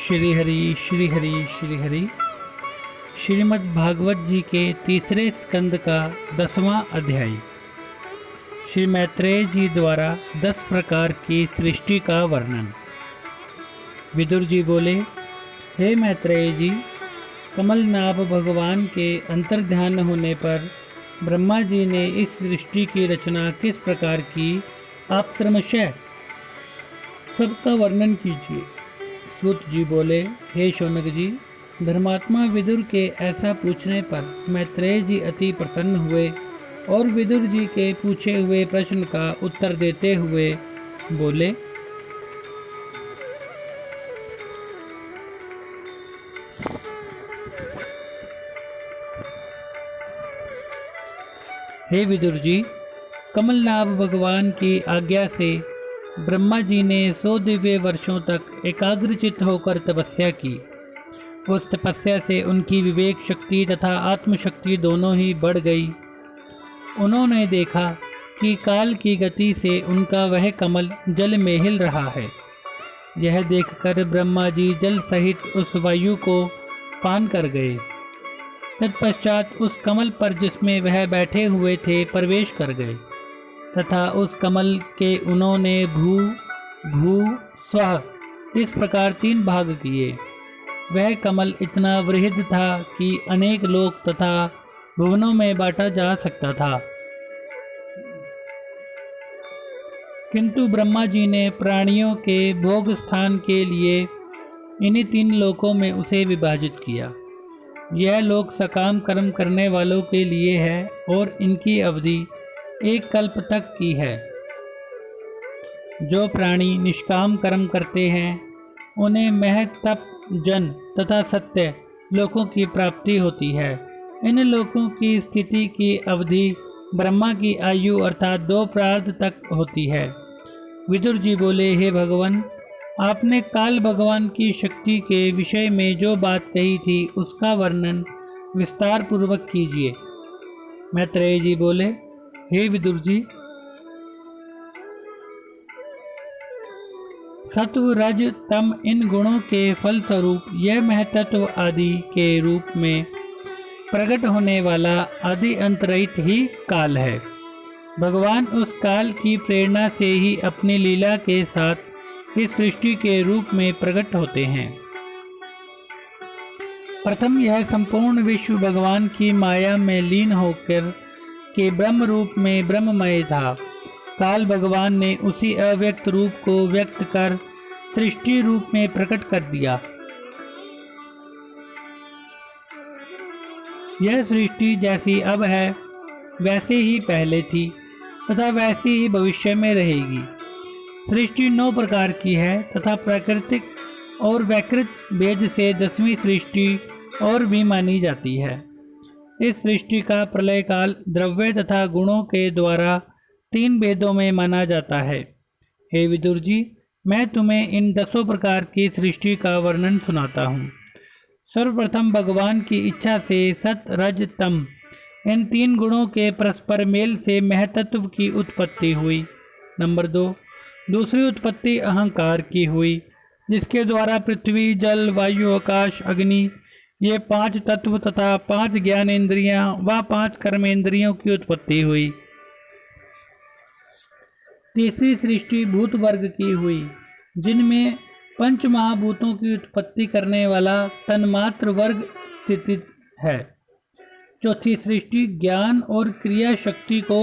श्री हरि श्री हरि श्री हरि। श्रीमद् भागवत जी के तीसरे स्कंद का 10वां अध्याय। श्री मैत्रेय जी द्वारा 10 प्रकार की सृष्टि का वर्णन। विदुर जी बोले, हे मैत्रेय जी, कमलनाभ भगवान के अंतर्ध्यान होने पर ब्रह्मा जी ने इस सृष्टि की रचना किस प्रकार की, आप क्रमशः सबका वर्णन कीजिए। सूत जी बोले, हे शौनक जी, धर्मात्मा विदुर के ऐसा पूछने पर मैत्रेय जी अति प्रसन्न हुए और विदुर जी के पूछे हुए प्रश्न का उत्तर देते हुए बोले, हे विदुर जी, कमलनाभ भगवान की आज्ञा से ब्रह्मा जी ने 100 दिव्य वर्षों तक एकाग्रचित्त होकर तपस्या की। उस तपस्या से उनकी विवेक शक्ति तथा आत्मशक्ति दोनों ही बढ़ गई। उन्होंने देखा कि काल की गति से उनका वह कमल जल में हिल रहा है। यह देखकर ब्रह्मा जी जल सहित उस वायु को पान कर गए। तत्पश्चात उस कमल पर जिसमें वह बैठे हुए थे प्रवेश कर गए तथा उस कमल के उन्होंने भू भू स्वः इस प्रकार 3 भाग किए। वह कमल इतना वृहद था कि अनेक लोक तथा भुवनों में बांटा जा सकता था, किंतु ब्रह्मा जी ने प्राणियों के भोग स्थान के लिए इन्हीं 3 लोकों में उसे विभाजित किया। यह लोक सकाम कर्म करने वालों के लिए है और इनकी अवधि 1 कल्प तक की है। जो प्राणी निष्काम कर्म करते हैं उन्हें मह तप जन तथा सत्य लोकों की प्राप्ति होती है। इन लोकों की स्थिति की अवधि ब्रह्मा की आयु अर्थात 2 प्रार्थ तक होती है। विदुर जी बोले, हे भगवान, आपने काल भगवान की शक्ति के विषय में जो बात कही थी उसका वर्णन विस्तार पूर्वक कीजिए। मैत्रेय जी बोले, हे विदुर जी, सत्व रज तम इन गुणों के फलस्वरूप यह महतत्व आदि के रूप में प्रकट होने वाला आदि अंतरहित ही काल है। भगवान उस काल की प्रेरणा से ही अपनी लीला के साथ इस सृष्टि के रूप में प्रकट होते हैं। प्रथम यह संपूर्ण विश्व भगवान की माया में लीन होकर के ब्रह्म रूप में ब्रह्ममय था। काल भगवान ने उसी अव्यक्त रूप को व्यक्त कर सृष्टि रूप में प्रकट कर दिया। यह सृष्टि जैसी अब है वैसे ही पहले थी तथा वैसी ही भविष्य में रहेगी। सृष्टि 9 प्रकार की है तथा प्राकृतिक और वैकृत भेद से 10वीं सृष्टि और भी मानी जाती है। इस सृष्टि का प्रलय काल द्रव्य तथा गुणों के द्वारा 3 भेदों में माना जाता है। हे विदुर जी, मैं तुम्हें इन 10 प्रकार की सृष्टि का वर्णन सुनाता हूँ। सर्वप्रथम भगवान की इच्छा से सत रज तम इन 3 गुणों के परस्पर मेल से महतत्व की उत्पत्ति हुई। नंबर 2, दूसरी उत्पत्ति अहंकार की हुई, जिसके द्वारा पृथ्वी, जल, वायु, आकाश, अग्नि ये 5 तत्व तथा 5 ज्ञानेंद्रियां व 5 कर्मेंद्रियों की उत्पत्ति हुई। तीसरी सृष्टि भूत वर्ग की हुई, जिनमें 5 महाभूतों की उत्पत्ति करने वाला तन्मात्र वर्ग स्थित है। चौथी सृष्टि ज्ञान और क्रिया शक्ति को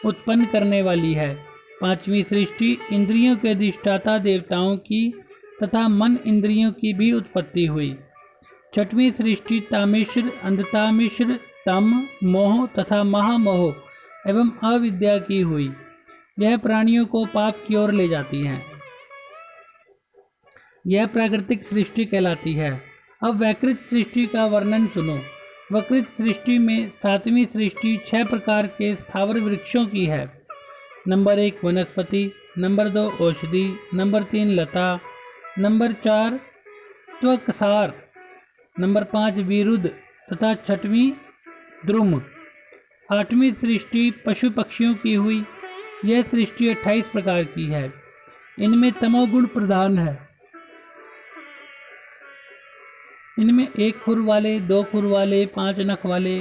उत्पन्न करने वाली है। 5वीं सृष्टि इंद्रियों के अधिष्ठाता देवताओं की तथा मन इंद्रियों की भी उत्पत्ति हुई। 6वीं सृष्टि तामिश्र, अंधतामिश्र, तम, मोह तथा महामोह एवं अविद्या की हुई। यह प्राणियों को पाप की ओर ले जाती हैं। यह प्राकृतिक सृष्टि कहलाती है। अब वैकृत सृष्टि का वर्णन सुनो। वैकृत सृष्टि में 7वीं सृष्टि 6 प्रकार के स्थावर वृक्षों की है। नंबर 1 वनस्पति, नंबर 2 औषधि, नंबर 3 लता, नंबर 4 त्वकसार, नंबर 5 विरुद्ध तथा 6वीं द्रुम। 8वीं सृष्टि पशु पक्षियों की हुई। यह सृष्टि 28 प्रकार की है। इनमें तमोगुण प्रधान है। इनमें 1 खुर वाले, 2 खुर वाले, 5 नख वाले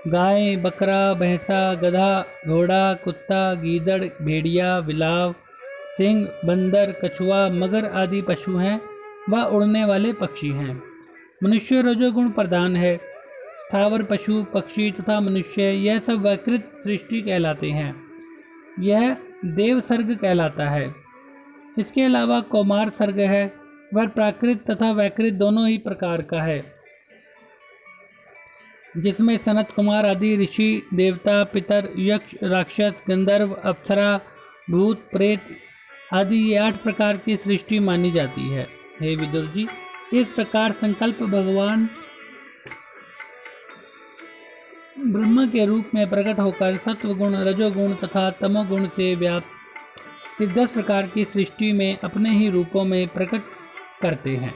गाय, बकरा, भैंसा, गधा, घोड़ा, कुत्ता, गीदड़, भेड़िया, बिलाव, सिंह, बंदर, कछुआ, मगर आदि पशु हैं व उड़ने वाले पक्षी हैं। मनुष्य रजोगुण प्रधान है। स्थावर पशु, पक्षी तथा मनुष्य यह सब वैकृत सृष्टि कहलाते हैं। यह देव सर्ग कहलाता है। इसके अलावा कौमार सर्ग है, वह प्राकृत तथा वैकृत दोनों ही प्रकार का है, जिसमें सनत कुमार आदि ऋषि, देवता, पितर, यक्ष, राक्षस, गंधर्व, अप्सरा, भूत, प्रेत आदि ये 8 प्रकार की सृष्टि मानी जाती है। हे विदुर जी, इस प्रकार संकल्प भगवान ब्रह्म के रूप में प्रकट होकर सत्वगुण, रजोगुण तथा तमोगुण से व्याप्त इस 10 प्रकार की सृष्टि में अपने ही रूपों में प्रकट करते हैं।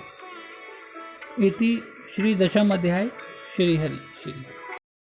इति श्री दशम अध्याय श्री हरि श्री।